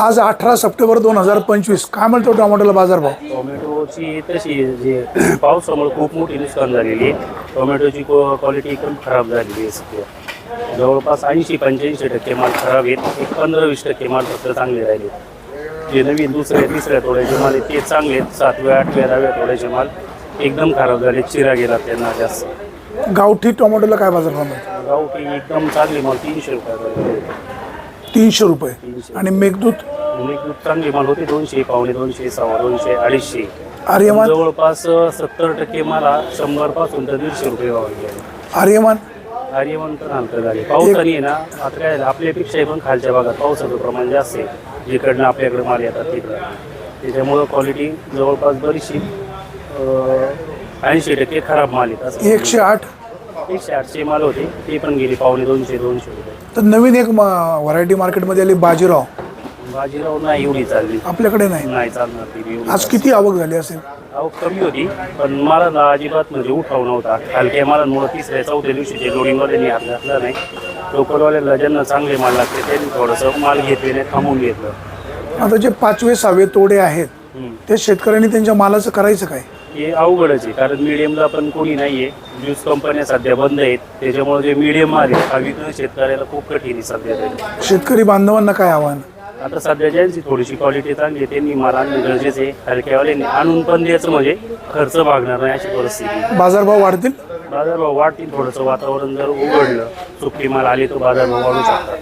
आज 18 सप्टेंबर 2025 काय म्हणतो टोमॅटोला बाजारभाव? टोमॅटोची तशी जे पावसामुळे खूप मोठी नुकसान झालेली आहे. टोमॅटोची क्वालिटी एकदम खराब झालेली आहे सध्या. जवळपास 80-85% माल खराब आहेत. एक 15-20% माल फक्त चांगले राहिले. जे नवीन दुसऱ्या तिसऱ्या तोड्याचे माल आहेत ते चांगले आहेत. 7व्या 8व्या 10व्या तोड्याचे माल एकदम खराब झाले, चिरा गेला त्यांना जास्त. गावठी टोमॅटोला काय बाजारभाव मिळतो? गावठी एकदम चांगली माल 300 रुपये. 300 रुपये. आणि मेघदूत चांगली माल होते 200, पावणे 200, 250, 250. आर्यमान जवळपास 70% मला 100 पासून तर 150 रुपये भाव गेले. आर्यमान आर्यमान पण हलकं झाले. पावसाने ना आता काय झालं, आपल्यापेक्षाही पण खालच्या भागात पावसाचं प्रमाण जास्त आहे. जिकडनं आपल्याकडे माल येतात तिकडं, त्याच्यामुळं क्वालिटी जवळपास बरीचशी 80% खराब माल येतात. 108. 108चे माल होते ते पण गेले पावणे 200 रुपये. तर नवीन एक व्हरायटी मार्केटमध्ये आली बाजीराव. बाजीराव नाही एवढी चालली, आपल्याकडे नाही. नाही चालणार ती एवढी. आज किती आवक झाली असेल? आवक कमी होती, पण मला अजिबात म्हणजे उठाव नव्हता. हलक्या मालांमुळे 3ऱ्या 4थ्या दिवशी ते लोडिंगवाल्यांनी हात घातला नाही. लोकलवाल्याला ज्यांना चांगले माल लागते त्यांनी थोडंसं माल घेतले नाही, थांबून घेतलं. आता जे 5वे 6वे तोडे आहेत ते शेतकऱ्यांनी त्यांच्या मालाचं करायचं काय? हे अवघडच आहे, कारण मिडियमला पण कोणी नाही आहे. ज्यूस कंपन्या सध्या बंद आहेत, त्याच्यामुळे जे मिडियम माल आहे हा विकणं शेतकऱ्याला खूप कठीण आहे सध्या तरी. शेतकरी बांधवांना काय आव्हान? आता सध्या ज्यांची थोडीशी क्वालिटी चांगली आहे त्यांनी माल आणणं गरजेचं आहे. हलक्यावाल्यांनी आणून पण द्यायचं म्हणजे खर्च भागणार नाही अशी परिस्थिती. बाजारभाव वाढतील? बाजारभाव वाढतील, थोडंसं वातावरण जर उघडलं, सुट्टी माल आली तर बाजारभाव वाढू शकतात.